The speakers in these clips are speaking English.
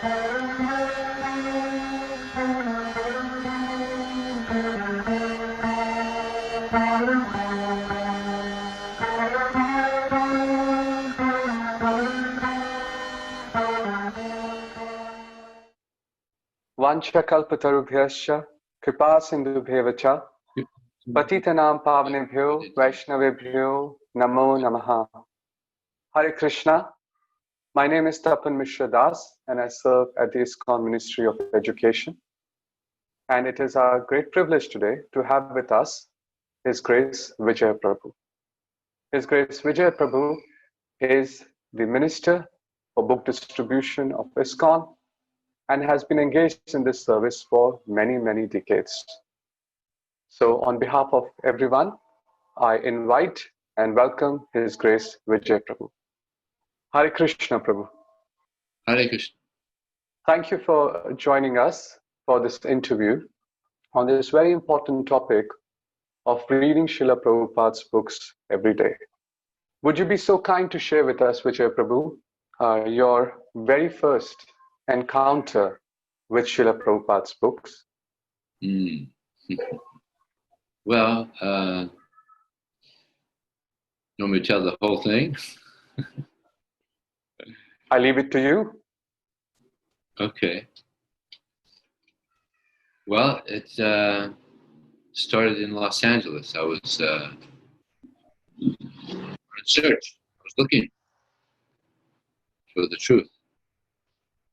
Vanchakalpatarubhyascha kripa sindhubheva cha patitanam pavanebhyo vaishnavebhyo namo namaha. Hare Krishna. My name is Tapan Mishra Das and I serve at the ISKCON Ministry of Education. And it is our great privilege today to have with us His Grace Vijaya Prabhu. His Grace Vijaya Prabhu is the Minister for Book Distribution of ISKCON and has been engaged in this service for many, many decades. So on behalf of everyone, I invite and welcome His Grace Vijaya Prabhu. Hare Krishna Prabhu. Hare Krishna. Thank you for joining us for this interview on this very important topic of reading Srila Prabhupada's books every day. Would you be so kind to share with us, Vijaya Prabhu, your very first encounter with Srila Prabhupada's books? Well, you want me to tell the whole thing? I leave it to you. Okay. Well, it started in Los Angeles. I was in search. I was looking for the truth.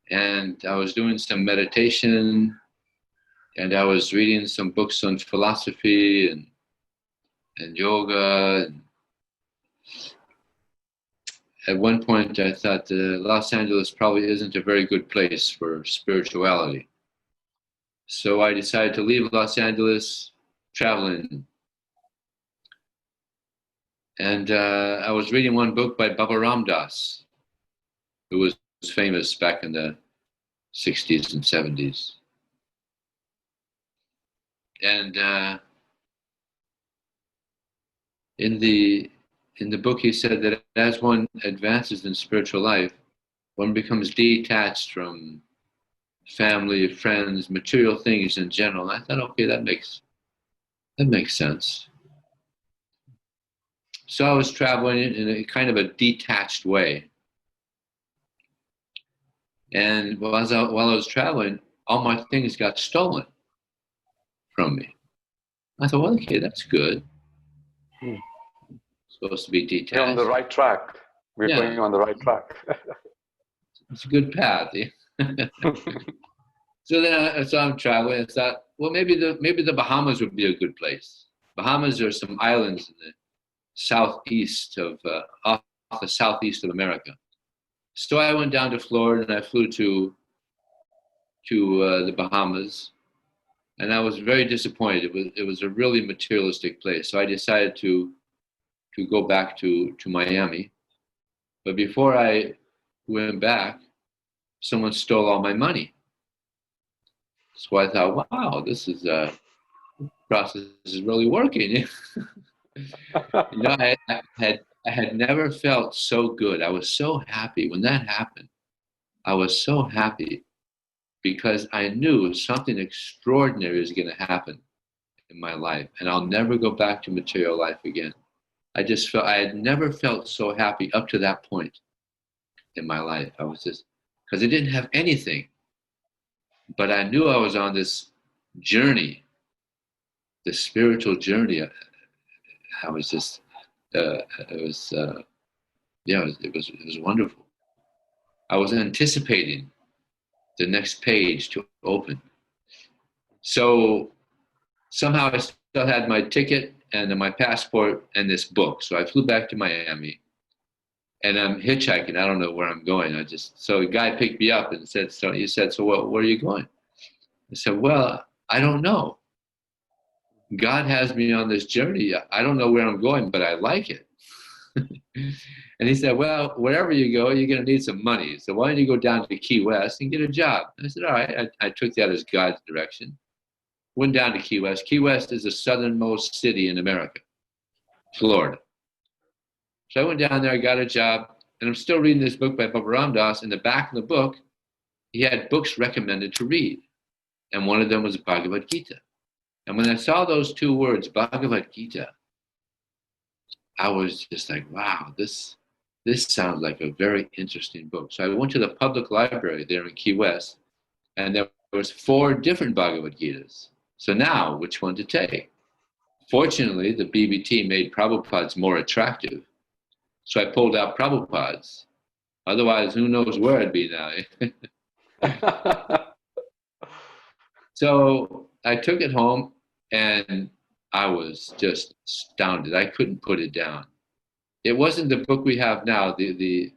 And I was doing some meditation, and I was reading some books on philosophy and yoga. And at one point I thought Los Angeles probably isn't a very good place for spirituality. So I decided to leave Los Angeles, traveling. And I was reading one book by Baba Ram Das, who was famous back in the 60s and 70s. And in the book he said that as one advances in spiritual life, one becomes detached from family, friends, material things in general. And I thought, okay, that makes sense. So I was traveling in a kind of a detached way. And while I was traveling, all my things got stolen from me. I thought, well, okay, that's good. Supposed to be detached. You're on the right track. We're going on the right track. It's a good path. Yeah? So I'm traveling. I thought, well, maybe the Bahamas would be a good place. Bahamas are some islands in the southeast of off the southeast of America. So I went down to Florida and I flew to the Bahamas, and I was very disappointed. It was a really materialistic place. So I decided to go back to Miami. But before I went back, someone stole all my money. So I thought, wow, this process is really working. I had never felt so good. I was so happy when that happened. I was so happy because I knew something extraordinary is going to happen in my life, and I'll never go back to material life again. I just felt I had never felt so happy up to that point in my life. I was just, because I didn't have anything, but I knew I was on this journey, this spiritual journey. I was just, it was wonderful. I was anticipating the next page to open. So somehow I still had my ticket and my passport and this book. So I flew back to Miami, and I'm hitchhiking. I don't know where I'm going. So a guy picked me up and said, so where are you going? I said, well, I don't know. God has me on this journey. I don't know where I'm going, but I like it. And he said, well, wherever you go, you're going to need some money. So why don't you go down to Key West and get a job? I said, all right. I took that as God's direction. Went down to Key West. Key West is the southernmost city in America, Florida. So I went down there, I got a job, and I'm still reading this book by Baba Ram Das. In the back of the book, he had books recommended to read. And one of them was Bhagavad Gita. And when I saw those two words, Bhagavad Gita, I was just like, wow, this sounds like a very interesting book. So I went to the public library there in Key West, and there was 4 different Bhagavad Gitas. So now, which one to take? Fortunately, the BBT made Prabhupada's more attractive. So I pulled out Prabhupada's. Otherwise, who knows where I'd be now. So I took it home, and I was just astounded. I couldn't put it down. It wasn't the book we have now, the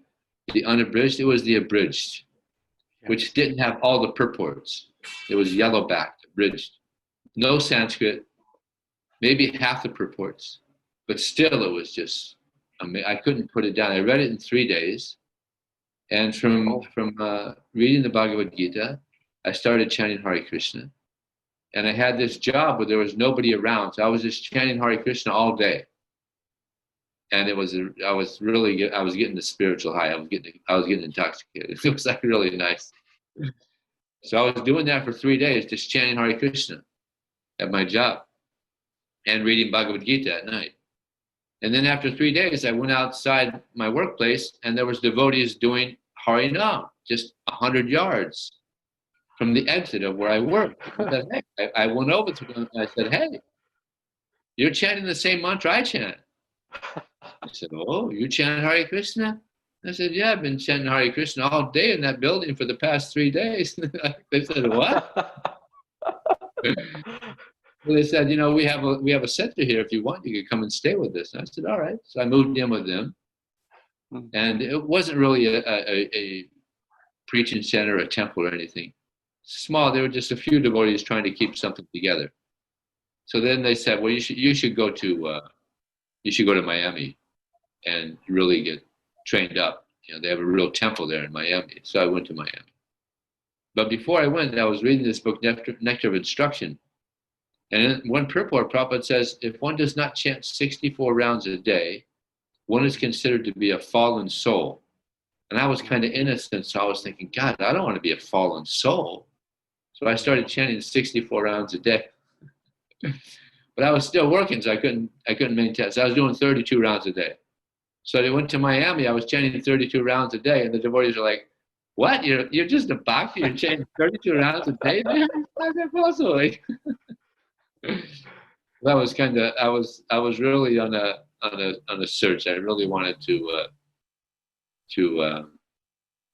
unabridged. It was the abridged, which didn't have all the purports. It was yellow-backed, abridged. No Sanskrit, maybe half the purports. But still, it was just, I couldn't put it down. I read it in 3 days. And from reading the Bhagavad Gita, I started chanting Hare Krishna. And I had this job where there was nobody around. So I was just chanting Hare Krishna all day. And I was getting the spiritual high. I was getting intoxicated. It was like really nice. So I was doing that for 3 days, just chanting Hare Krishna at my job and reading Bhagavad Gita at night. And then after 3 days, I went outside my workplace, and there was devotees doing Harinam, just 100 yards from the exit of where I worked. I went over to them and I said, hey, you're chanting the same mantra I chant. I said, oh, you chant Hare Krishna? I said, yeah, I've been chanting Hare Krishna all day in that building for the past 3 days. They said, what? Well, they said, we have a center here. If you want, you could come and stay with us. And I said, all right. So I moved in with them. And it wasn't really a preaching center, a temple or anything. Small. There were just a few devotees trying to keep something together. So then they said, well, you should go to Miami and really get trained up. They have a real temple there in Miami. So I went to Miami. But before I went, I was reading this book, Nectar of Instruction. And in one purport, Prabhupada says, if one does not chant 64 rounds a day, one is considered to be a fallen soul. And I was kind of innocent, so I was thinking, God, I don't want to be a fallen soul. So I started chanting 64 rounds a day. But I was still working, so I couldn't maintain. So I was doing 32 rounds a day. So they went to Miami. I was chanting 32 rounds a day, and the devotees are like, "What? You're just a bhakti? You're chanting 32 rounds a day, man? How's that possible?" That was kind of. I was really on a search. I really wanted to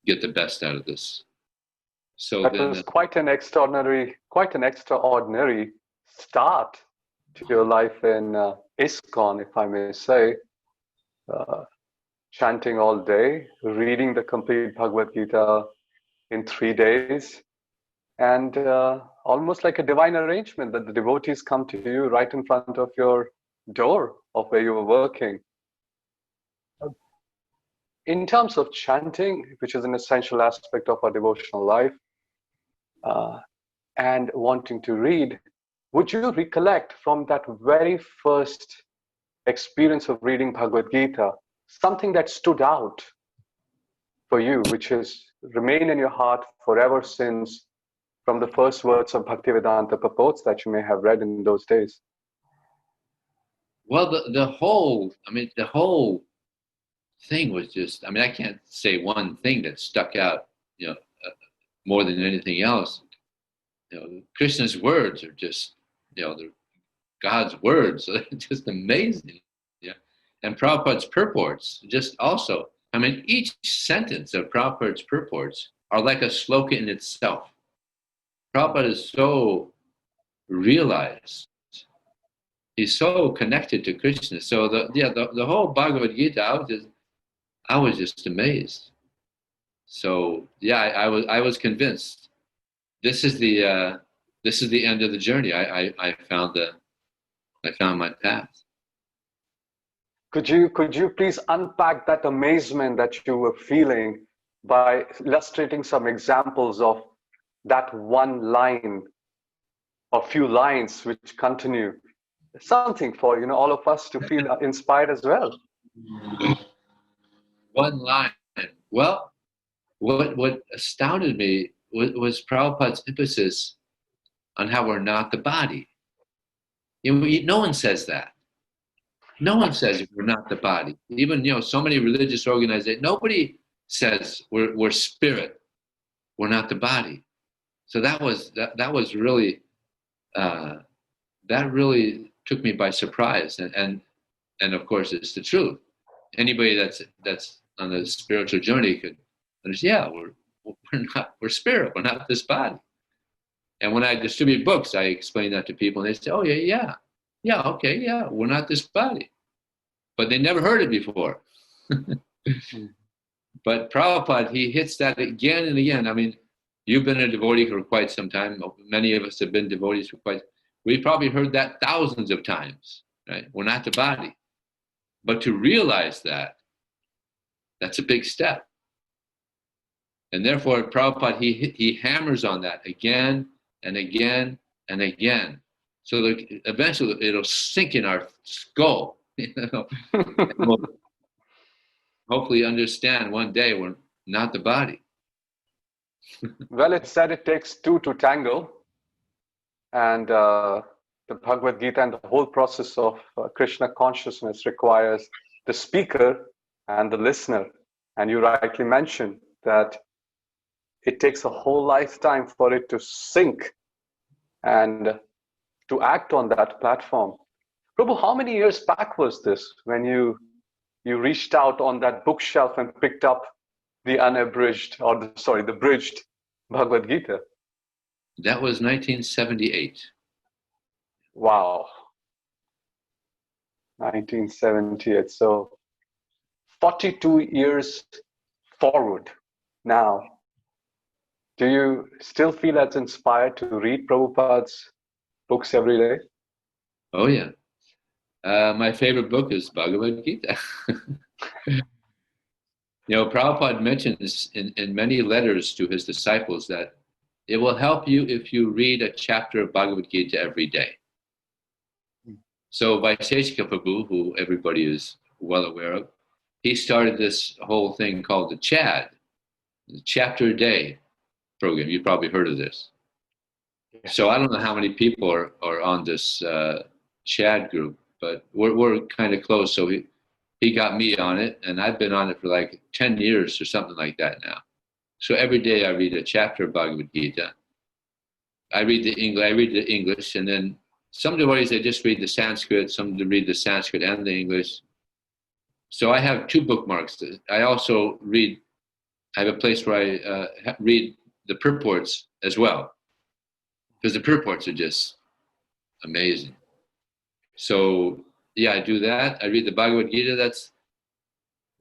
get the best out of this. So that was quite an extraordinary start to your life in ISKCON, if I may say. Chanting all day, reading the complete Bhagavad Gita in 3 days, and almost like a divine arrangement that the devotees come to you right in front of your door of where you were working. In terms of chanting, which is an essential aspect of our devotional life, and wanting to read, would you recollect from that very first experience of reading Bhagavad Gita something that stood out for you, which has remained in your heart forever since, from the first words of Bhaktivedanta purports that you may have read in those days? Well, the whole thing was just, I can't say one thing that stuck out, more than anything else. Krishna's words are just, they're God's words. They're just amazing. Yeah. And Prabhupada's purports, just also, each sentence of Prabhupada's purports are like a sloka in itself. Prabhupada is so realized. He's so connected to Krishna. So the whole Bhagavad Gita, I was just amazed. So yeah, I was convinced. This is the end of the journey. I found my path. Could you please unpack that amazement that you were feeling by illustrating some examples of that one line or few lines which continue? Something for all of us to feel inspired as well. One line. Well, what astounded me was Prabhupada's emphasis on how we're not the body. No one says that. No one says we're not the body. Even so many religious organizations, nobody says we're spirit. We're not the body. So that was really that really took me by surprise, and of course it's the truth. Anybody that's on the spiritual journey could understand. Yeah, we're spirit. We're not this body. And when I distribute books, I explain that to people, and they say, "Oh yeah, okay, yeah, we're not this body," but they never heard it before. But Prabhupada, he hits that again and again. I mean, you've been a devotee for quite some time. Many of us have been devotees for quite. We've probably heard that thousands of times, right? We're not the body. But to realize that, that's a big step. And therefore, Prabhupada, he hammers on that again and again and again. So that eventually it'll sink in our skull. We'll hopefully understand one day we're not the body. Well, it's said it takes two to tango. And the Bhagavad Gita and the whole process of Krishna consciousness requires the speaker and the listener. And you rightly mentioned that it takes a whole lifetime for it to sink and to act on that platform. Prabhu, how many years back was this when you reached out on that bookshelf and picked up the unabridged, or the bridged Bhagavad Gita? That was 1978. Wow. 1978. So 42 years forward now. Do you still feel as inspired to read Prabhupada's books every day? Oh, yeah. My favorite book is Bhagavad Gita. Prabhupada mentions in many letters to his disciples that it will help you if you read a chapter of Bhagavad Gita every day. So Vijaya Prabhu, who everybody is well aware of, he started this whole thing called the CHAD, the Chapter a Day program. You've probably heard of this. So I don't know how many people are on this CHAD group, but we're kind of close. So he got me on it, and I've been on it for like 10 years or something like that now. So every day I read a chapter of Bhagavad Gita. I read the English, and then some devotees, they just read the Sanskrit, some read the Sanskrit and the English. So I have two bookmarks. I also I have a place where I read the purports as well, because the purports are just amazing. So yeah, I do that. I read the Bhagavad Gita.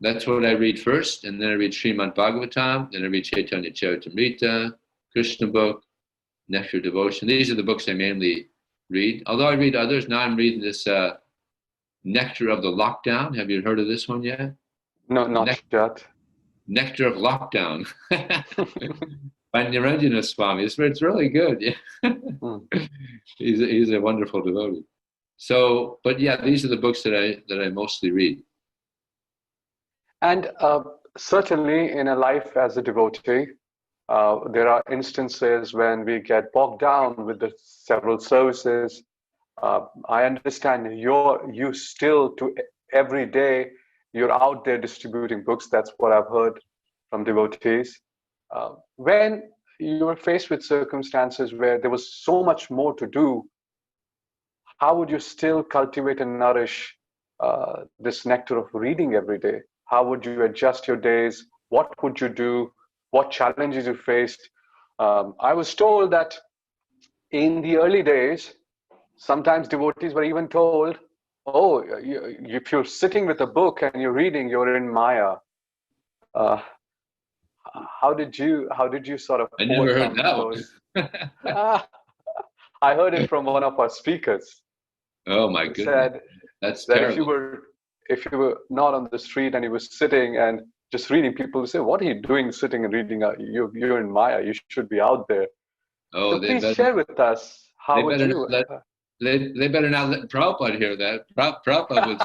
That's what I read first, and then I read Srimad Bhagavatam, then I read Chaitanya Charitamrita, Krishna book, Nectar Devotion. These are the books I mainly read. Although I read others, now I'm reading this Nectar of the Lockdown. Have you heard of this one yet? No, not yet. Nectar of Lockdown by Niranjana Swami. It's really good. Yeah. He's a wonderful devotee. So, but yeah, these are the books that I mostly read. And certainly in a life as a devotee, there are instances when we get bogged down with the several services. I understand you still every day you're out there distributing books. That's what I've heard from devotees. When you were faced with circumstances where there was so much more to do, how would you still cultivate and nourish this nectar of reading every day? How would you adjust your days? What would you do? What challenges you faced? I was told that in the early days, sometimes devotees were even told, "Oh, if you're sitting with a book and you're reading, you're in Maya." How did you sort of? I never heard that one. I heard it from one of our speakers. Oh my goodness! Said That's that terrible. if you were not on the street and you were sitting and just reading, people would say, "What are you doing sitting and reading? You're in Maya. You should be out there." Oh, So please share with us, how would you? They better not let Prabhupada hear that. Prabhupada would.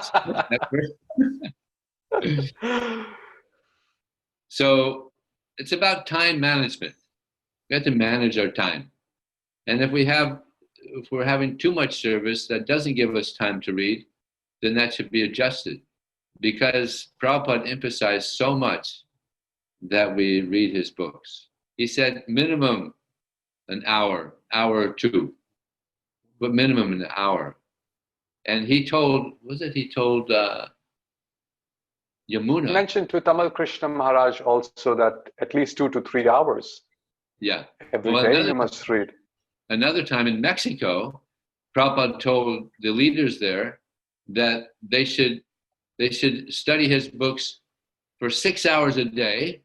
So it's about time management. We have to manage our time. And if we're having too much service that doesn't give us time to read, then that should be adjusted. Because Prabhupada emphasized so much that we read his books. He said minimum an hour or two, but minimum an hour. And he told Yamuna. You mentioned to Tamal Krishna Maharaj also that at least 2 to 3 hours Yeah. every day you must read. Another time in Mexico, Prabhupada told the leaders there that they should study his books for 6 hours a day.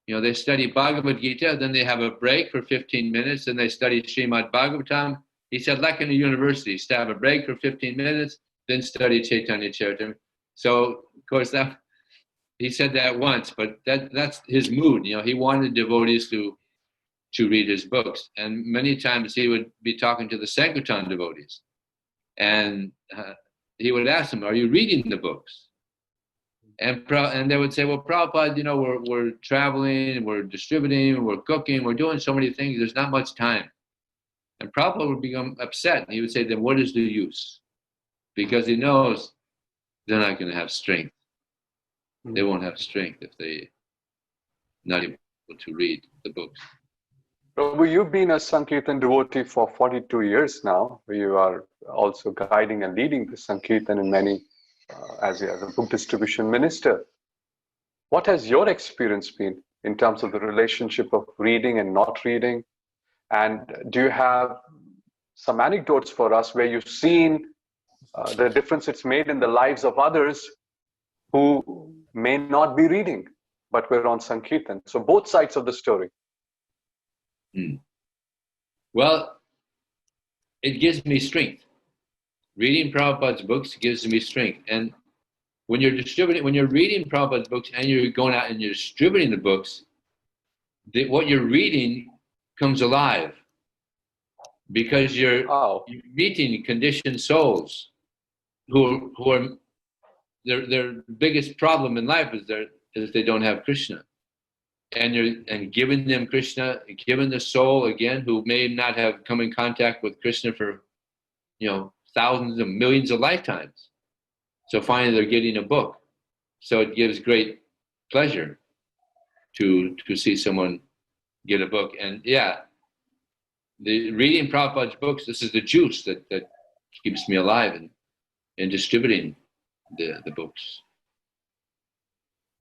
They study Bhagavad Gita, then they have a break for 15 minutes, and they study Srimad Bhagavatam. He said, like in a university, have a break for 15 minutes, then study Chaitanya Charitamrita. So, of course, he said that once, but that's his mood. He wanted devotees to read his books, and many times he would be talking to the Sankirtan devotees, and he would ask them, "Are you reading the books?" And they would say, "Well, Prabhupada, we're traveling, we're distributing, we're cooking, we're doing so many things. There's not much time." And Prabhupada would become upset, and he would say, "Then what is the use?" Because he knows they're not going to have strength. They won't have strength if they're not able to read the books. Prabhu, you've been a Sankirtan devotee for 42 years now. You are also guiding and leading the Sankirtan in many, as a book distribution minister. What has your experience been in terms of the relationship of reading and not reading? And do you have some anecdotes for us where you've seen the difference it's made in the lives of others who may not be reading, but we're on Sankirtan? So both sides of the story. Well, it gives me strength. Reading Prabhupada's books gives me strength. And when you're reading Prabhupada's books and you're going out and you're distributing the books, what you're reading comes alive, because you're meeting conditioned souls who are their biggest problem in life is they don't have Krishna. And giving them Krishna, giving the soul again who may not have come in contact with Krishna for thousands of millions of lifetimes. So finally they're getting a book. So it gives great pleasure to see someone get a book. And the reading Prabhupada's books, this is the juice that keeps me alive in distributing the books.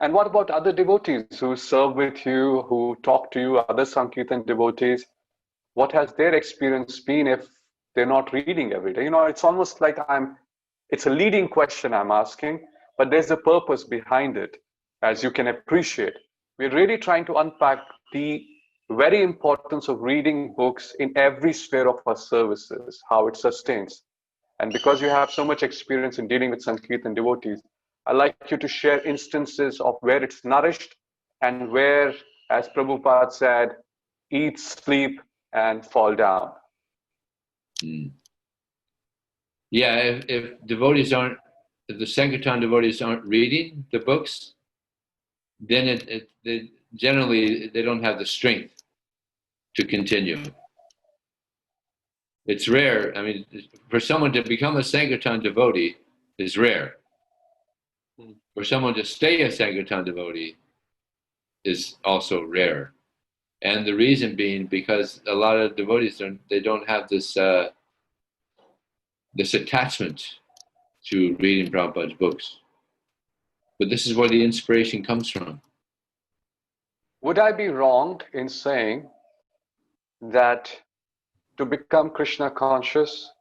And what about other devotees who serve with you, who talk to you, other Sankirtan devotees? What has their experience been if they're not reading every day? It's almost like it's a leading question I'm asking, but there's a purpose behind it, as you can appreciate. We're really trying to unpack the very importance of reading books in every sphere of our services, how it sustains. And because you have so much experience in dealing with Sankirtan devotees, I'd like you to share instances of where it's nourished and where, as Prabhupada said, eat, sleep, and fall down. Yeah, if the Sankirtan devotees aren't reading the books, then generally they don't have the strength to continue. It's rare. I mean, for someone to become a Sankirtan devotee is rare. For someone to stay a Sankirtan devotee is also rare. And the reason being because a lot of devotees don't have this attachment to reading Prabhupada's books. But this is where the inspiration comes from. Would I be wrong in saying that to become Krishna conscious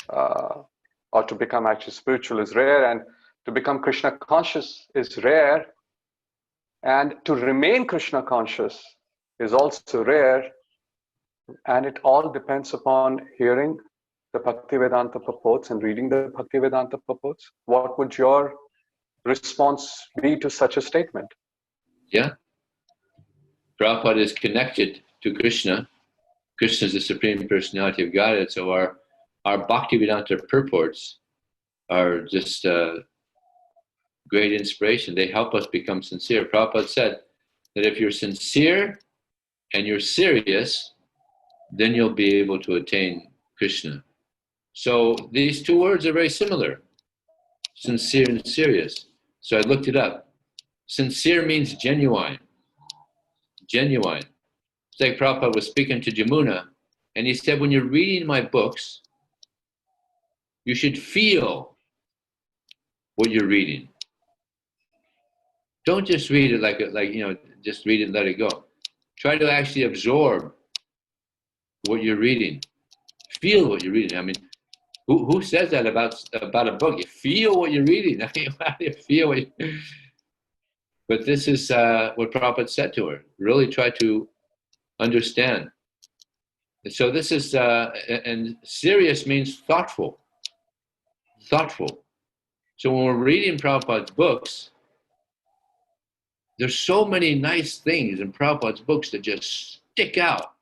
or to become actually spiritual is rare, and to become Krishna conscious is rare, and to remain Krishna conscious is also rare, and it all depends upon hearing the Bhaktivedanta purports and reading the Bhaktivedanta purports? What would your response be to such a statement? Yeah. Prabhupada is connected to Krishna. Krishna is the Supreme Personality of Godhead, so our Bhaktivedanta purports are just great inspiration. They help us become sincere. Prabhupada said that if you're sincere and you're serious, then you'll be able to attain Krishna. So these two words are very similar, sincere and serious. So I looked it up. Sincere means genuine. Genuine. It's like Prabhupada was speaking to Jamuna, and he said, when you're reading my books, you should feel what you're reading. Don't just read it like just read it and let it go. Try to actually absorb what you're reading. Feel what you're reading. I mean, who says that about a book? You feel what you're reading. I mean, how do you feel what you... But this is what Prabhupada said to her. Really try to understand. And so this is, and serious means thoughtful. Thoughtful. So when we're reading Prabhupada's books, there's so many nice things in Prabhupada's books that just stick out.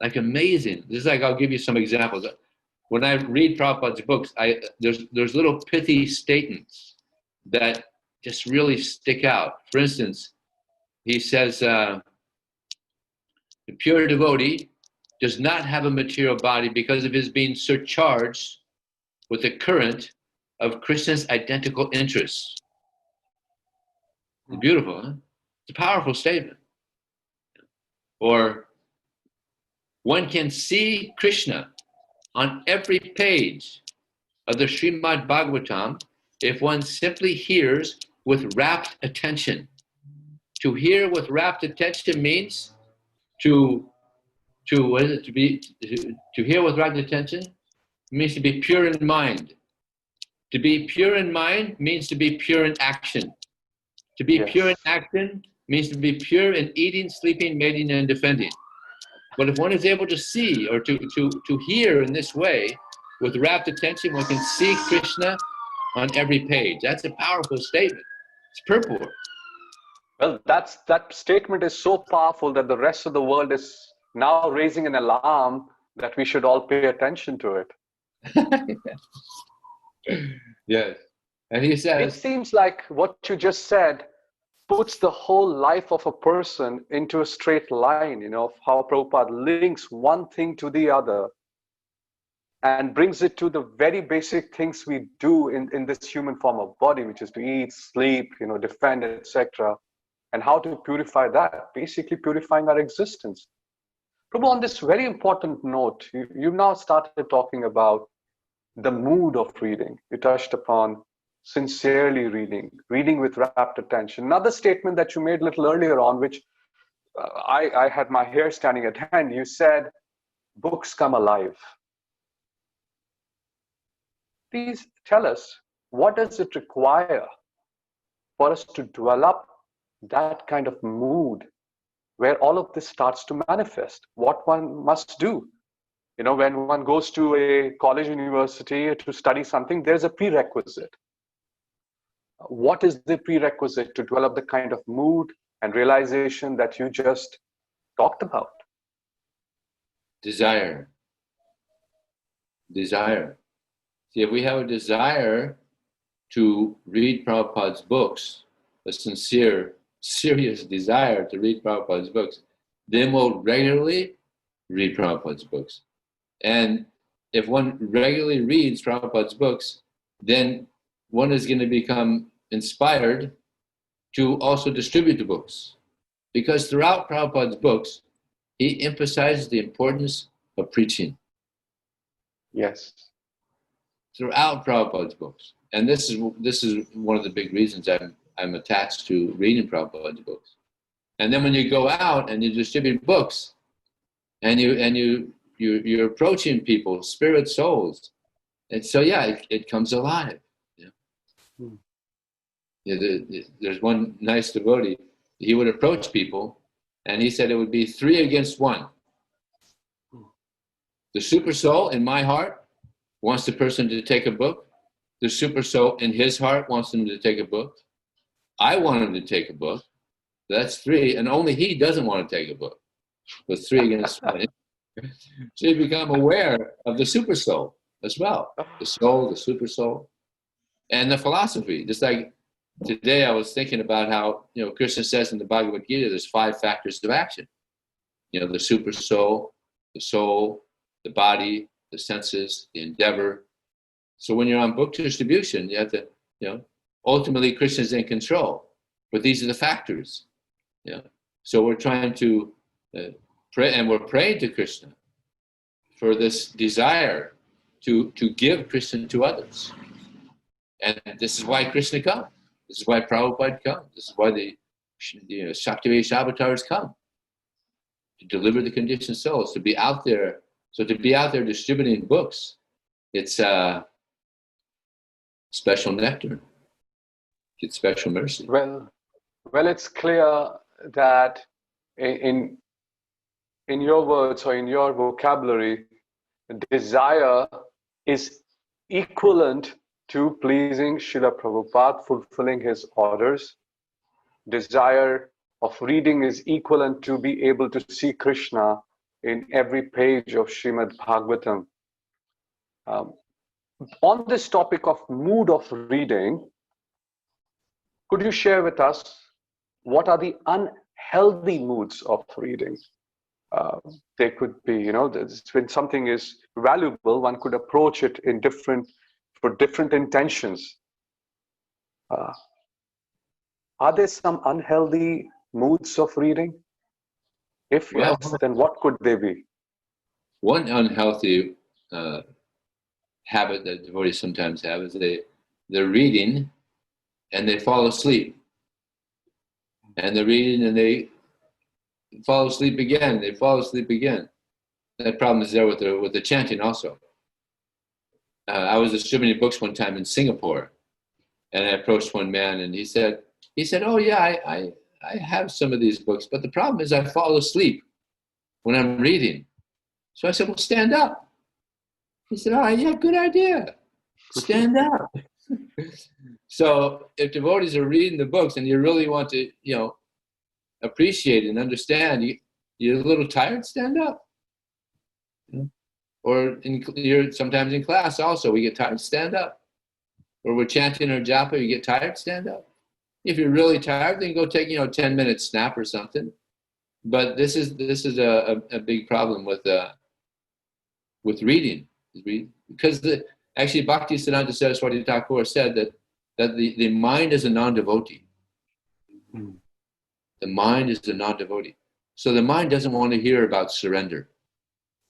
Like amazing. This is like, I'll give you some examples. When I read Prabhupada's books, there's little pithy statements that just really stick out. For instance, he says, the pure devotee does not have a material body because of his being surcharged with the current of Krishna's identical interests. It's beautiful, huh? It's a powerful statement. Or, one can see Krishna on every page of the Srimad Bhagavatam if one simply hears with rapt attention. To hear with rapt attention means to hear with rapt attention means to be pure in mind. To be pure in mind means to be pure in action. To be pure in action means to be pure in eating, sleeping, mating, and defending. But if one is able to see or to hear in this way, with rapt attention, one can see Krishna on every page. That's a powerful statement. It's purport. Well, that statement is so powerful that the rest of the world is now raising an alarm that we should all pay attention to it. Yes. And he says, it seems like what you just said puts the whole life of a person into a straight line, of how Prabhupada links one thing to the other and brings it to the very basic things we do in this human form of body, which is to eat, sleep, defend, etc. And how to purify that, basically purifying our existence. Prabhu, on this very important note, you've now started talking about the mood of reading. You touched upon sincerely reading with rapt attention. Another statement that you made a little earlier on, which I had my hair standing at hand, you said, books come alive. Please tell us, what does it require for us to develop that kind of mood where all of this starts to manifest? What one must do? When one goes to a college, university to study something, there's a prerequisite. What is the prerequisite to develop the kind of mood and realization that you just talked about? Desire. Desire. See, if we have a desire to read Prabhupada's books, a sincere, serious desire to read Prabhupada's books, then we'll regularly read Prabhupada's books. And if one regularly reads Prabhupada's books, then one is going to become inspired to also distribute the books. Because throughout Prabhupada's books, he emphasizes the importance of preaching. Yes. Throughout Prabhupada's books. And this is one of the big reasons I'm attached to reading Prabhupada's books. And then when you go out and you distribute books, and you're approaching people, spirit souls, and so it comes alive. There's one nice devotee. He would approach people, and he said it would be 3 against 1. The super soul in my heart wants the person to take a book. The super soul in his heart wants him to take a book. I want him to take a book. That's 3, and only he doesn't want to take a book. But 3 against 1. So you become aware of the super soul as well. The soul, the super soul, and the philosophy. Just like today I was thinking about how, Krishna says in the Bhagavad Gita, there's 5 factors of action. the super soul, the body, the senses, the endeavor. So when you're on book distribution, you have to, ultimately Krishna's in control, but these are the factors. So we're trying to pray, and we're praying to Krishna for this desire to give Krishna to others. And this is why Krishna comes. This is why Prabhupada comes. This is why the Shaktivesh avatars come, to deliver the conditioned souls, to be out there. So to be out there distributing books, it's special nectar. It's special mercy. Well, it's clear that in your words or in your vocabulary, desire is equivalent to pleasing Srila Prabhupada, fulfilling his orders. Desire of reading is equivalent to be able to see Krishna in every page of Srimad Bhagavatam. On this topic of mood of reading, could you share with us what are the unhealthy moods of reading? They could be, when something is valuable, one could approach it for different intentions. Are there some unhealthy moods of reading? If yes, then what could they be? One unhealthy habit that devotees sometimes have is they're reading and they fall asleep. And they're reading and they fall asleep again. They fall asleep again. That problem is there with the chanting also. I was distributing books one time in Singapore, and I approached one man, and he said, "Oh yeah, I have some of these books, but the problem is I fall asleep when I'm reading." So I said, "Well, stand up." He said, "Oh yeah, good idea. Stand up." So if devotees are reading the books and you really want to, appreciate and understand, you're a little tired, stand up. Or you're sometimes in class also, we get tired, stand up. Or we're chanting or japa, you get tired, stand up. If you're really tired, then go take 10-minute snap or something. But this is a big problem with reading, because actually Bhaktisiddhanta Saraswati Thakur said that the mind is a non-devotee. The mind is a non-devotee. So the mind doesn't want to hear about surrender.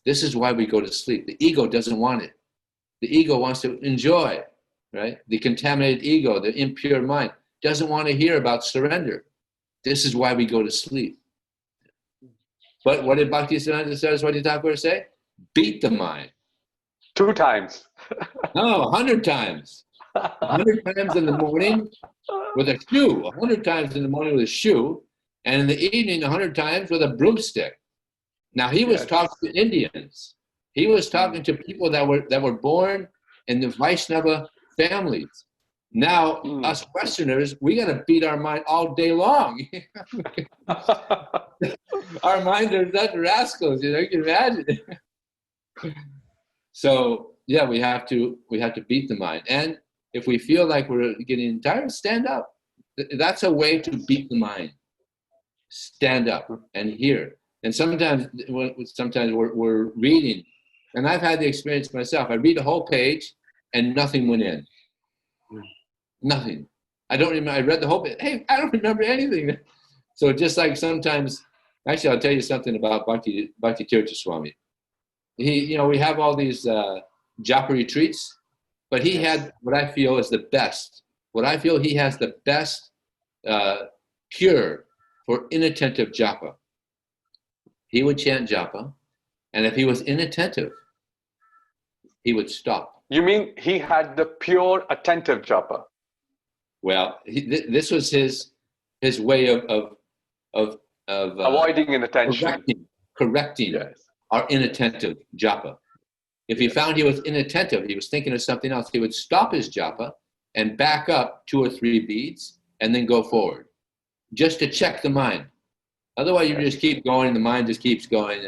This is why we go to sleep. The ego doesn't want it. The ego wants to enjoy, right? The contaminated ego, the impure mind, doesn't want to hear about surrender. This is why we go to sleep. But what did Bhaktisiddhanta Saraswati Thakur say? Beat the mind. 2 times. No, 100 times. 100 times in the morning with a shoe. 100 times in the morning with a shoe. And in the evening, 100 times with a broomstick. Now, he was talking to Indians. He was talking to people that were born in the Vaishnava families. Now, us Westerners, we got to beat our mind all day long. Our minds are such rascals, you can imagine. So, yeah, we have to beat the mind. And if we feel like we're getting tired, stand up. That's a way to beat the mind. Stand up and hear. And sometimes we're reading, and I've had the experience myself. I read a whole page and nothing went in. Nothing. I don't remember. I read the whole page. Hey, I don't remember anything. So just like sometimes, actually, I'll tell you something about Bhakti Tirtha Swami. We have all these japa retreats, but he had what I feel is the best. What I feel he has the best cure for inattentive japa. He would chant japa, and if he was inattentive, he would stop. You mean he had the pure attentive japa? Well, this was his way of avoiding inattention, correcting our inattentive japa. If he found he was inattentive, he was thinking of something else, he would stop his japa and back up 2 or 3 beats and then go forward, just to check the mind. Otherwise, you just keep going, the mind just keeps going.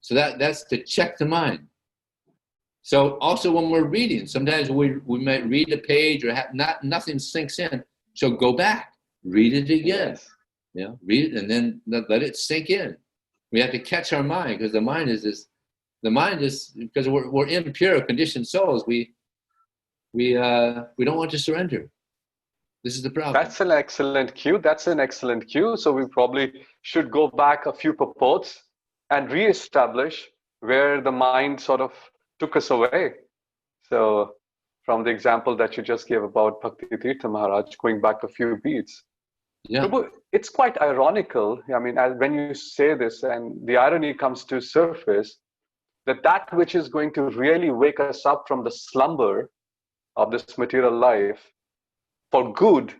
So that's to check the mind. So also when we're reading, sometimes we might read a page or nothing sinks in. So go back, read it again. Read it and then let it sink in. We have to catch our mind, because the mind is because we're impure, conditioned souls. We don't want to surrender. This is the problem. That's an excellent cue. That's an excellent cue. So we probably should go back a few purports and reestablish where the mind sort of took us away. So from the example that you just gave about Bhakti Tirtha Maharaj, going back a few beats. Yeah. Prabhu, it's quite ironical. I mean, when you say this, and the irony comes to surface, that which is going to really wake us up from the slumber of this material life for good,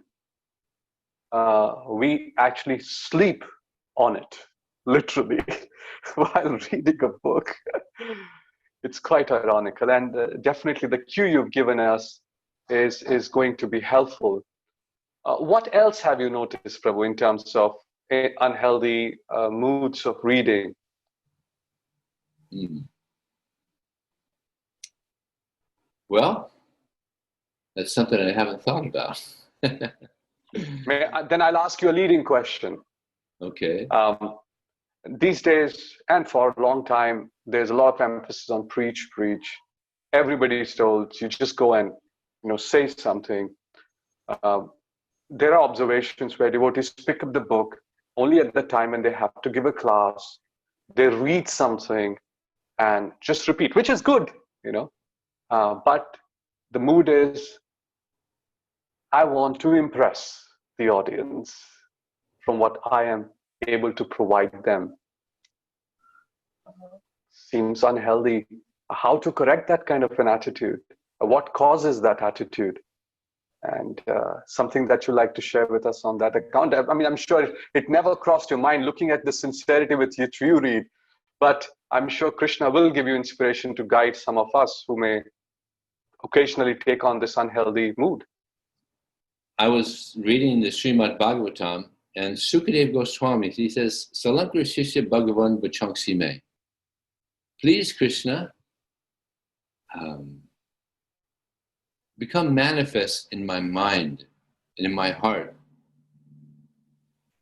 we actually sleep on it, literally, while reading a book. It's quite ironical, and definitely the cue you've given us is going to be helpful. What else have you noticed, Prabhu, in terms of unhealthy moods of reading? Well, that's something I haven't thought about. Then I'll ask you a leading question. Okay. These days, and for a long time, there's a lot of emphasis on preach. Everybody's told you just go and say something. There are observations where devotees pick up the book only at the time when they have to give a class. They read something and just repeat, which is good, but the mood is, I want to impress the audience from what I am able to provide them. Seems unhealthy. How to correct that kind of an attitude? What causes that attitude? And something that you like to share with us on that account. I mean, I'm sure it never crossed your mind looking at the sincerity with which you read, but I'm sure Krishna will give you inspiration to guide some of us who may occasionally take on this unhealthy mood. I was reading the Srimad Bhagavatam, and Sukadeva Goswami, he says, Salankar Shishya Bhagavan Vachangsi Me. Please, Krishna, become manifest in my mind and in my heart,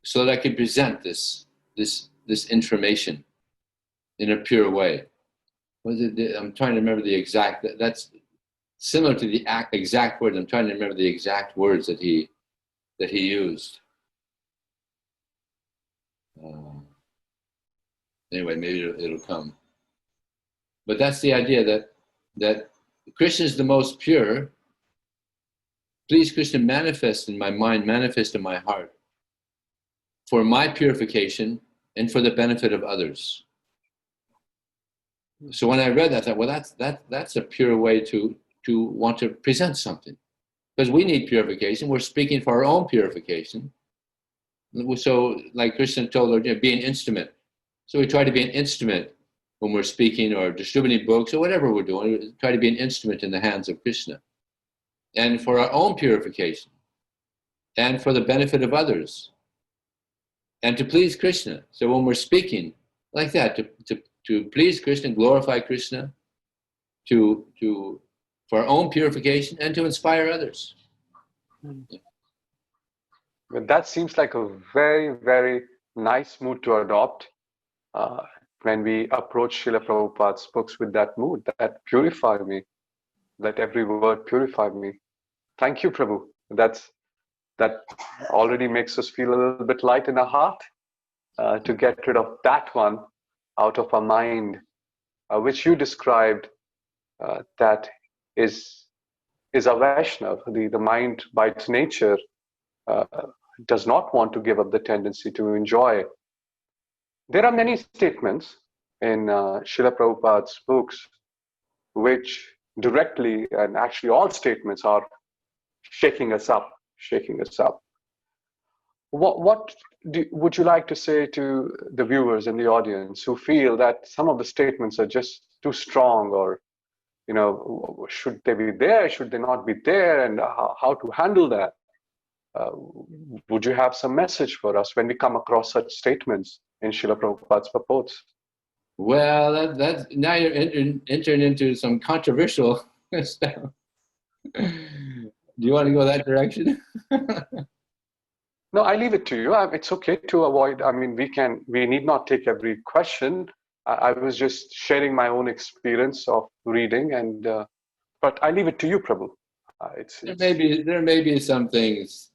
so that I can present this information in a pure way. I'm trying to remember the exact. That's similar to the exact words. I'm trying to remember the exact words that he used. Anyway, maybe it'll come. But that's the idea that Krishna is the most pure. Please, Krishna, manifest in my mind, manifest in my heart, for my purification and for the benefit of others. So when I read that, I thought, well, that's a pure way to want to present something, because we need purification. We're speaking for our own purification. So, like Krishna told her, be an instrument. So we try to be an instrument when we're speaking or distributing books or whatever we're doing. We try to be an instrument in the hands of Krishna, and for our own purification, and for the benefit of others, and to please Krishna. So when we're speaking like that, to please Krishna, glorify Krishna, for our own purification and to inspire others. Well, that seems like a very, very nice mood to adopt when we approach Srila Prabhupada's books with that mood, that purify me, let every word purify me. Thank you, Prabhu. That already makes us feel a little bit light in our heart to get rid of that one out of our mind, which you described that is a Vaishnav. The mind by its nature does not want to give up the tendency to enjoy. There are many statements in Srila Prabhupada's books which directly, and actually all statements are shaking us up. What would you like to say to the viewers and the audience who feel that some of the statements are just too strong, or should they be there, should they not be there, and how to handle that? Would you have some message for us when we come across such statements in Srila Prabhupada's purports? Well, that's now you're entering into some controversial stuff. Do you want to go that direction? No, I leave it to you. It's okay to avoid. I mean, we need not take every question. I was just sharing my own experience of reading, and but I leave it to you, Prabhu. There may be some things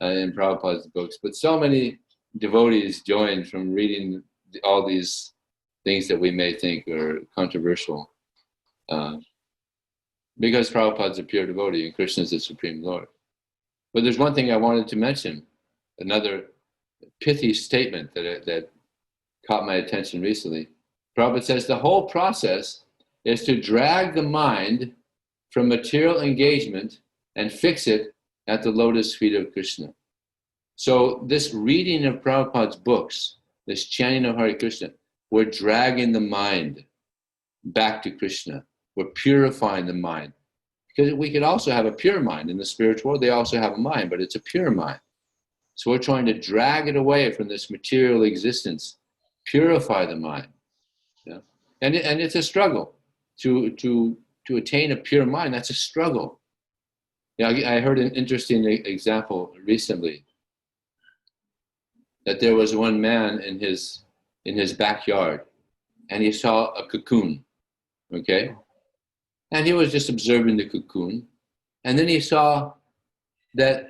in Prabhupada's books, but so many devotees join from reading all these things that we may think are controversial, because Prabhupada's a pure devotee and Krishna is the Supreme Lord. But there's one thing I wanted to mention, another pithy statement that caught my attention recently. Prabhupada says the whole process is to drag the mind from material engagement and fix it at the lotus feet of Krishna. So this reading of Prabhupada's books, this chanting of Hare Krishna, we're dragging the mind back to Krishna. We're purifying the mind. Because we could also have a pure mind. In the spiritual world, they also have a mind, but it's a pure mind. So we're trying to drag it away from this material existence, purify the mind. Yeah? And it's a struggle to attain a pure mind. That's a struggle. Yeah, I heard an interesting example recently, that there was one man in his backyard, and he saw a cocoon, okay? And he was just observing the cocoon, and then he saw that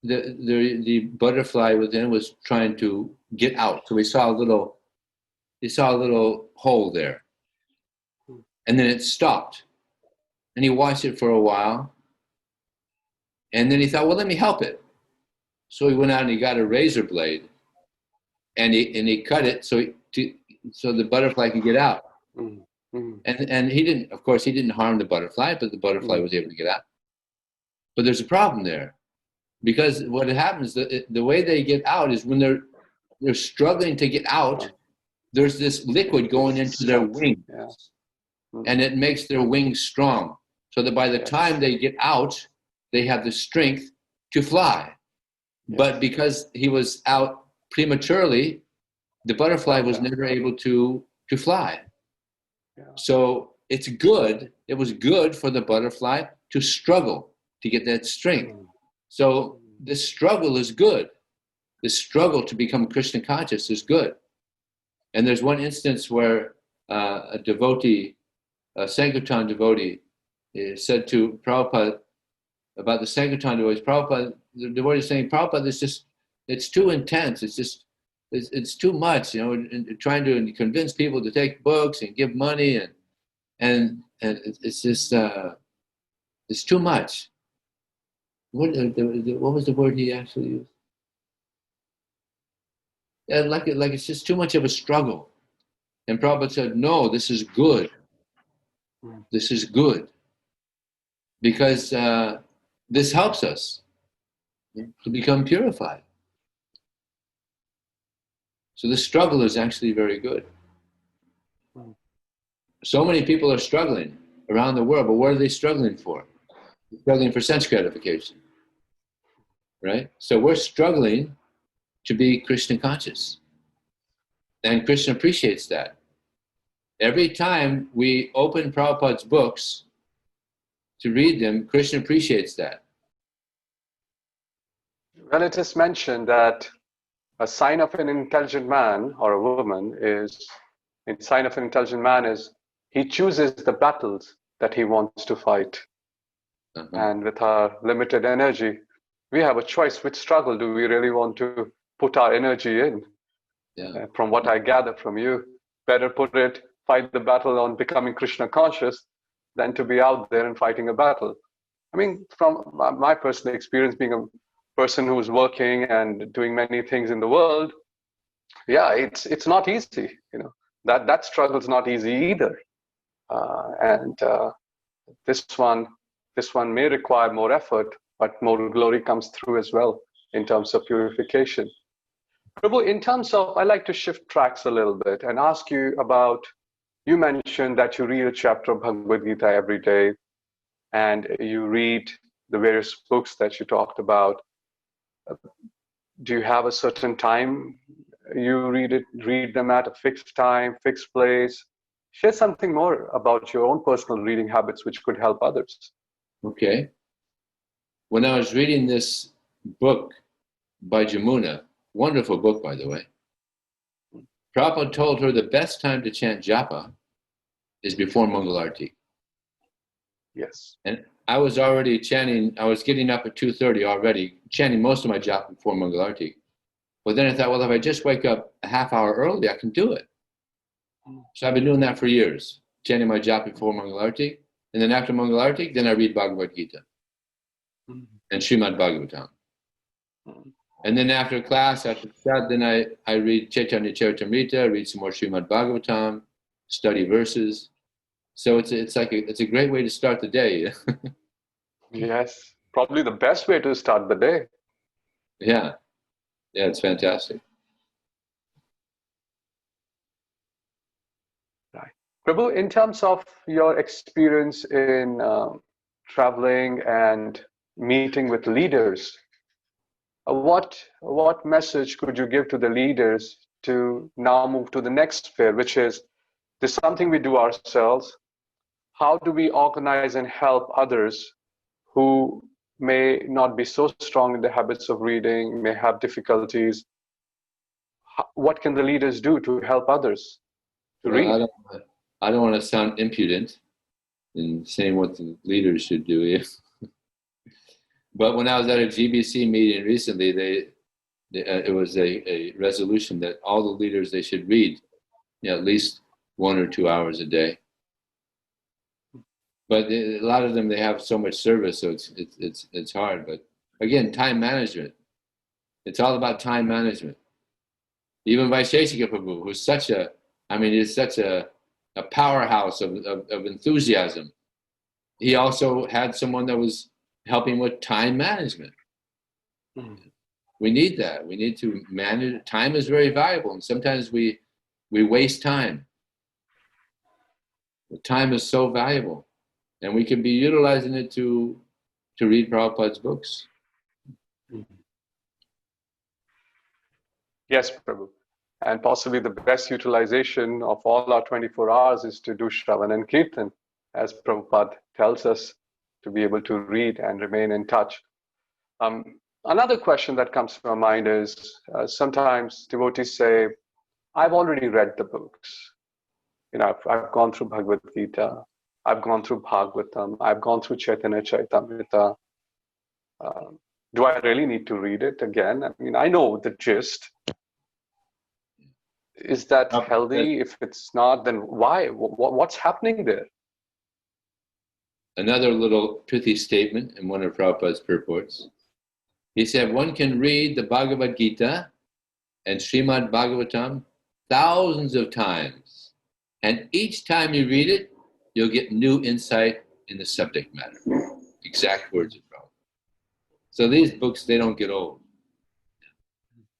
the butterfly within was trying to get out. So he saw a little hole there, and then it stopped, and he watched it for a while, and then he thought, well, let me help it. So he went out and he got a razor blade, and he cut it so the butterfly could get out. Mm-hmm. And he didn't harm the butterfly, but the butterfly was able to get out. But there's a problem there, because what happens, the way they get out is when they're struggling to get out, there's this liquid going into their wings, and it makes their wings strong, so that by the time they get out, they have the strength to fly. But because he was out prematurely, the butterfly was never able to fly. So it was good for the butterfly to struggle to get that strength. So this struggle is good. The struggle to become Krishna conscious is good. And there's one instance where a devotee, a Sankirtan devotee, said to Prabhupada about the Sankirtan devotees, Prabhupada, the devotee is saying, Prabhupada, it's too intense. It's too much, and trying to convince people to take books and give money, and it's just it's too much. What was the word he actually used? Yeah, like it's just too much of a struggle. And Prabhupada said, no, this is good. This is good, because this helps us to become purified. So the struggle is actually very good. So many people are struggling around the world, but what are they struggling for? They're struggling for sense gratification, right? So we're struggling to be Krishna conscious. And Krishna appreciates that. Every time we open Prabhupada's books to read them, Krishna appreciates that. Well, it is mentioned that a sign of an intelligent man or a woman is he chooses the battles that he wants to fight. And with our limited energy, we have a choice. Which struggle do we really want to put our energy in? From what I gather from you, better fight the battle on becoming Krishna conscious than to be out there and fighting a battle. I mean, from my personal experience, being a person who's working and doing many things in the world, it's not easy. That struggle's not easy either. And this one may require more effort, but more glory comes through as well in terms of purification. Prabhu, in terms of, I'd like to shift tracks a little bit and ask you about, you mentioned that you read a chapter of Bhagavad Gita every day, and you read the various books that you talked about. Do you have a certain time you read them at a fixed time, fixed place? Share something more about your own personal reading habits, which could help others. Okay. When I was reading this book by Jamuna. Wonderful book, by the way. Prabhupada told her the best time to chant japa is before Mangalarti. Yes. And I was already chanting, I was getting up at 2:30 already, chanting most of my japa before Mangalarti. But then I thought, well, if I just wake up a half hour early, I can do it. So I've been doing that for years, chanting my japa before Mangalarti. And then after Mangalarti, then I read Bhagavad Gita and Srimad Bhagavatam. And then after class, after that, then I read Chaitanya Charitamrita, read some more Srimad Bhagavatam, study verses. So it's a great way to start the day. Yes. Probably the best way to start the day. Yeah, it's fantastic. Right. Prabhu, in terms of your experience in traveling and meeting with leaders, what message could you give to the leaders to now move to the next sphere, which is this something we do ourselves? How do we organize and help others who may not be so strong in the habits of reading, may have difficulties? What can the leaders do to help others to read? Well, I don't want to sound impudent in saying what the leaders should do. But when I was at a GBC meeting recently, it was a resolution that all the leaders, they should read at least 1 or 2 hours a day. But a lot of them, they have so much service, so it's hard. But again, time management. It's all about time management. Even Vaisheshika Prabhu, who's such a powerhouse of enthusiasm. He also had someone that was helping with time management. We need that. We need to manage. Time is very valuable, and sometimes we waste time. The time is so valuable, and we can be utilizing it to read Prabhupada's books. Yes, Prabhu. And possibly the best utilization of all our 24 hours is to do Shravan and Kirtan, as Prabhupada tells us, to be able to read and remain in touch. Another question that comes to my mind is sometimes devotees say, I've already read the books. I've gone through Bhagavad Gita, I've gone through Bhagavatam, I've gone through Chaitanya Charitamrita. Do I really need to read it again? I mean, I know the gist. Is that healthy? If it's not, then why? What's happening there? Another little pithy statement in one of Prabhupada's purports. He said, one can read the Bhagavad Gita and Srimad Bhagavatam thousands of times. And each time you read it, you'll get new insight in the subject matter. Exact words of Prabhupada. So these books, they don't get old.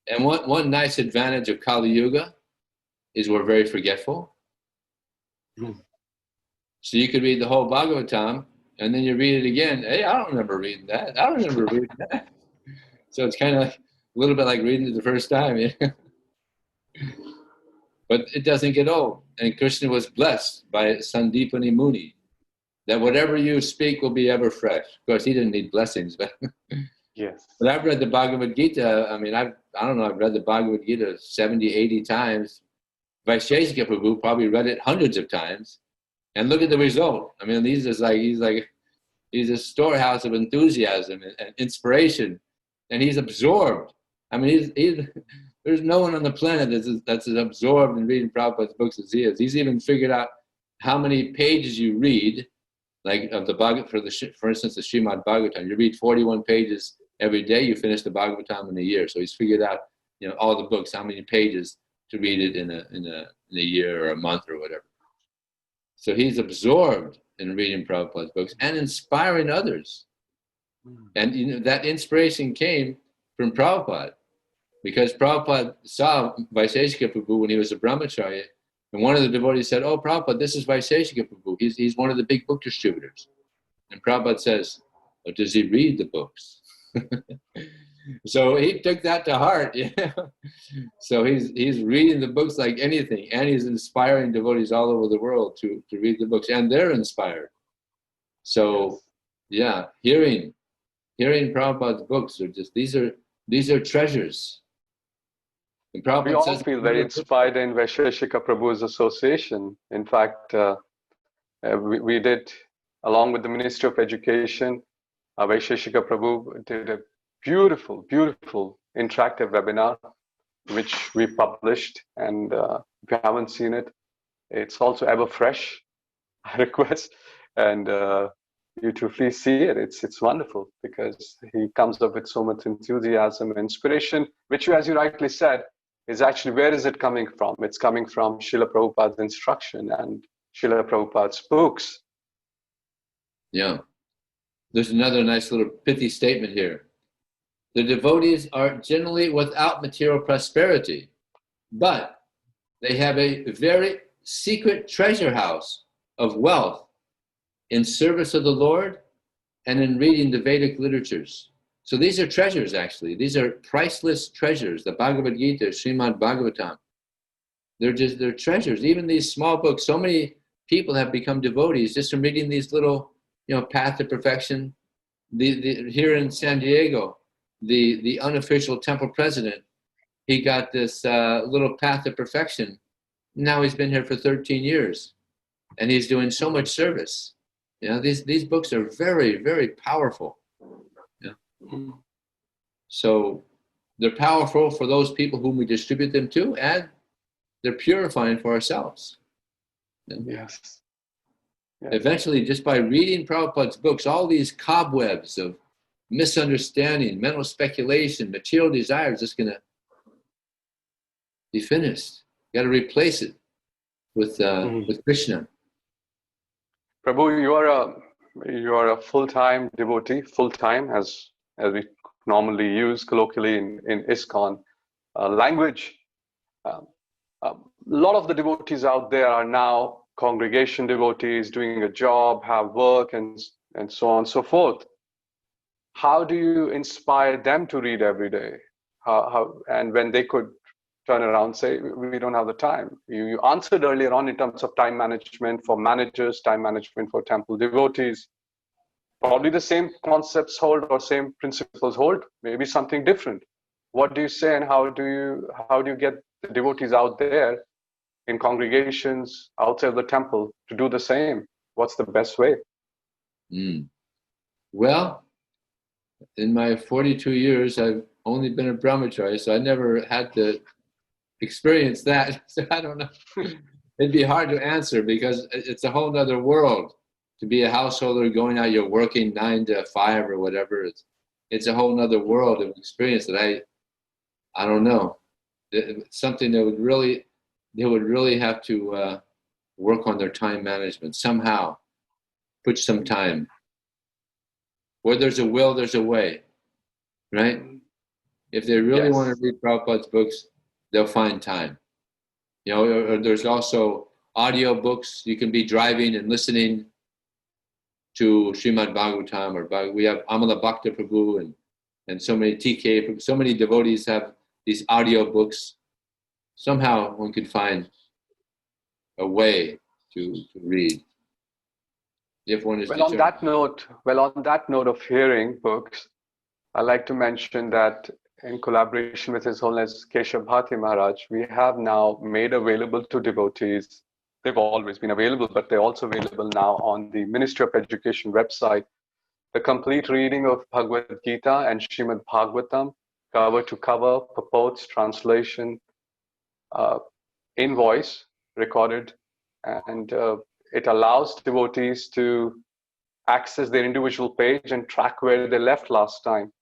And one nice advantage of Kali Yuga is we're very forgetful. So you could read the whole Bhagavatam, and then you read it again. Hey, I don't remember reading that. I don't remember reading that. So it's kind of like a little bit like reading it the first time. But it doesn't get old. And Krishna was blessed by Sandipani Muni, that whatever you speak will be ever fresh. Of course, he didn't need blessings, but yes. But I've read the Bhagavad Gita. I mean, I don't know, I've read the Bhagavad Gita 70, 80 times. Vaisheshika Prabhu probably read it hundreds of times. And look at the result. I mean, he's a storehouse of enthusiasm and inspiration. And he's absorbed. I mean, there's no one on the planet that's as absorbed in reading Prabhupada's books as he is. He's even figured out how many pages you read, like of the Bhagavad, for instance, the Srimad Bhagavatam. You read 41 pages every day. You finish the Bhagavatam in a year. So he's figured out, all the books, how many pages to read it in a year or a month or whatever. So he's absorbed in reading Prabhupada's books and inspiring others. And that inspiration came from Prabhupada, because Prabhupada saw Vaisheshika Prabhu when he was a brahmacharya, and one of the devotees said, "Oh, Prabhupada, this is Vaisheshika Prabhu. He's one of the big book distributors." And Prabhupada says, "Oh, does he read the books?" So he took that to heart. So he's reading the books like anything, and he's inspiring devotees all over the world to read the books, and they're inspired. So, yeah, hearing Prabhupada's books are These are treasures. And We Prabhupada all says, feel very inspired in Vaisheshika Prabhu's association. In fact, we did, along with the Ministry of Education, Vaisheshika Prabhu did a beautiful, beautiful interactive webinar, which we published. And if you haven't seen it, it's also ever fresh, I request. And you to please see it. It's wonderful because he comes up with so much enthusiasm and inspiration, which, as you rightly said, is actually, where is it coming from? It's coming from Srila Prabhupada's instruction and Srila Prabhupada's books. Yeah. There's another nice little pithy statement here. The devotees are generally without material prosperity, but they have a very secret treasure house of wealth in service of the Lord and in reading the Vedic literatures. So these are treasures, actually. These are priceless treasures. The Bhagavad Gita, Srimad Bhagavatam. They're treasures. Even these small books, so many people have become devotees just from reading these little, Path to Perfection. Here in San Diego, the unofficial temple president, he got this little Path to Perfection. Now he's been here for 13 years, and he's doing so much service. These books are very, very powerful. So they're powerful for those people whom we distribute them to, and they're purifying for ourselves. Yes. Eventually, just by reading Prabhupada's books, all these cobwebs of misunderstanding, mental speculation, material desire is just going to be finished. You got to replace it with Krishna. Prabhu, you are a full-time devotee, full-time as we normally use colloquially in ISKCON language. A lot of the devotees out there are now congregation devotees, doing a job, have work, and so on and so forth. How do you inspire them to read every day? And when they could turn around and say, we don't have the time. You answered earlier on in terms of time management for managers, time management for temple devotees. Probably the same concepts hold or same principles hold, maybe something different. What do you say, and how do you get the devotees out there in congregations outside the temple to do the same? What's the best way? Well, in my 42 years, I've only been a brahmachari, so I never had to experience that. So I don't know. It'd be hard to answer because it's a whole other world. To be a householder, going out, you're working 9 to 5 or whatever. It's a whole other world of experience that I don't know. It's something that they would really have to work on their time management somehow. Put some time. Where there's a will, there's a way, right? If they really want to read Prabhupada's books, they'll find time. Or there's also audio books. You can be driving and listening to Srimad Bhagavatam, or we have Amala Bhakta Prabhu and so many TK, so many devotees have these audio books. Somehow one could find a way to read. If one is on that note of hearing books, I'd like to mention that in collaboration with His Holiness Keshav Bharati Maharaj, we have now made available to devotees. They've always been available, but they're also available now on the Ministry of Education website, the complete reading of Bhagavad Gita and Srimad Bhagavatam, cover to cover, purports, translation, in voice, recorded, and it allows devotees to access their individual page and track where they left last time.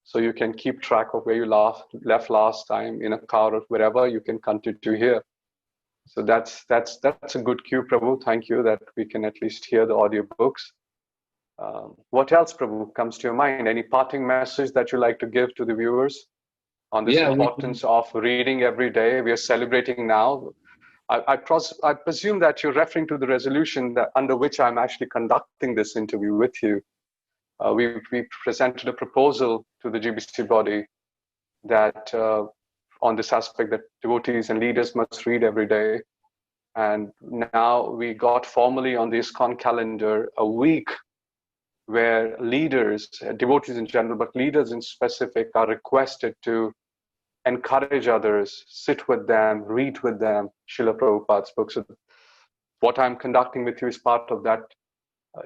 So you can keep track of where you left last time in a car or wherever. You can continue to hear. So that's a good cue, Prabhu. Thank you that we can at least hear the audio books. What else, Prabhu, comes to your mind? Any parting message that you like to give to the viewers on this importance of reading every day? We are celebrating now. I presume that you're referring to the resolution under which I'm actually conducting this interview with you. We presented a proposal to the GBC body that on this aspect that devotees and leaders must read every day. And now we got formally on the ISKCON calendar a week where leaders, devotees in general, but leaders in specific, are requested to encourage others, sit with them, read with them Srila Prabhupada's books. So what I'm conducting with you is part of that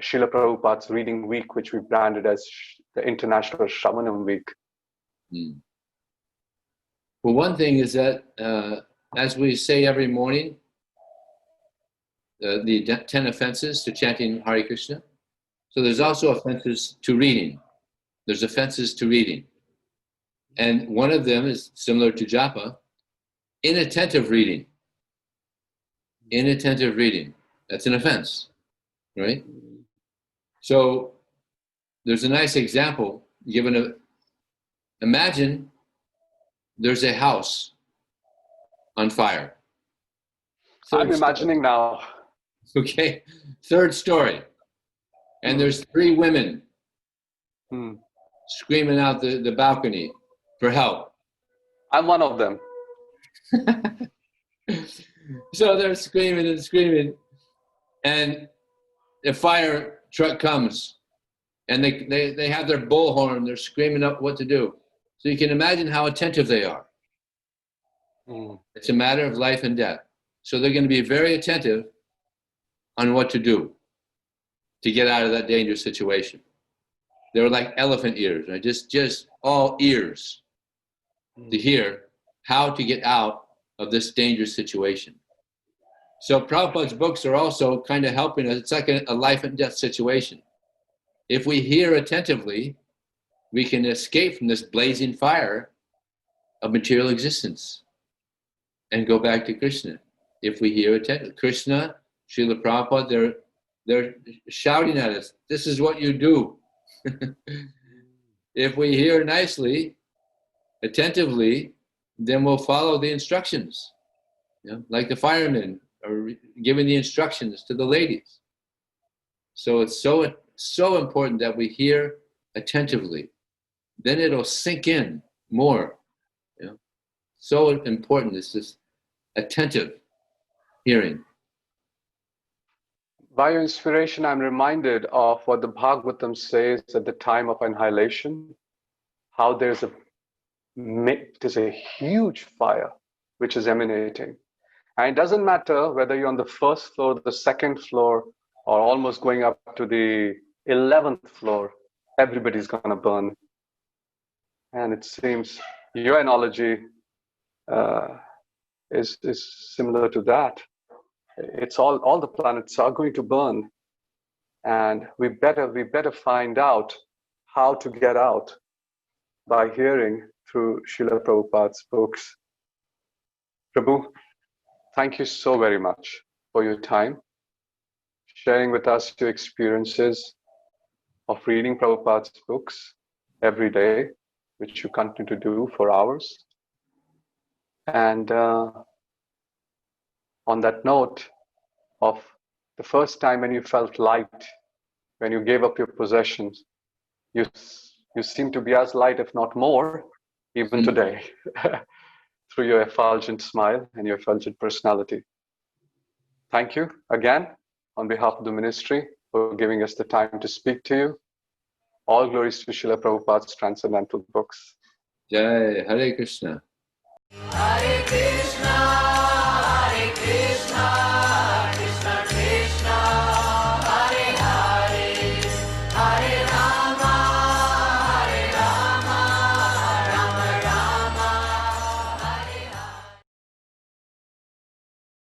Srila Prabhupada's Reading Week, which we branded as the International Shravanam Week. Mm. Well, one thing is that, as we say every morning, the 10 offenses to chanting Hare Krishna. So there's also offenses to reading. There's offenses to reading. And one of them is similar to japa, inattentive reading. Inattentive reading. That's an offense, right? So there's a nice example given. Imagine there's a house on fire. I'm imagining now. Okay, third story. And there's 3 women screaming out the balcony for help. I'm one of them. So they're screaming and screaming, and the fire truck comes, and they have their bullhorn. They're screaming up what to do. So you can imagine how attentive they are. It's a matter of life and death. So they're going to be very attentive on what to do to get out of that dangerous situation. They were like elephant ears, right? Just all ears to hear how to get out of this dangerous situation. So Prabhupada's books are also kind of helping us. It's like a life and death situation. If we hear attentively, we can escape from this blazing fire of material existence and go back to Krishna. If we hear attentively, Krishna, Srila Prabhupada, they're shouting at us, this is what you do. If we hear nicely, attentively, then we'll follow the instructions. You know, like the firemen are giving the instructions to the ladies. So it's so important that we hear attentively. Then it'll sink in more. You know, so important is this attentive hearing. By your inspiration, I'm reminded of what the Bhagavatam says at the time of annihilation, how there's a huge fire which is emanating. And it doesn't matter whether you're on the first floor, the second floor, or almost going up to the 11th floor, everybody's going to burn. And it seems your analogy is similar to that. It's all the planets are going to burn, and we better find out how to get out by hearing through Srila Prabhupada's books. Prabhu, thank you so very much for your time, sharing with us your experiences of reading Prabhupada's books every day, which you continue to do for hours. And on that note of the first time when you felt light, when you gave up your possessions, you seem to be as light, if not more, even today, through your effulgent smile and your effulgent personality. Thank you again on behalf of the ministry for giving us the time to speak to you. All glories to Srila Prabhupada's transcendental books. Jai Hare Krishna. Hare Krishna.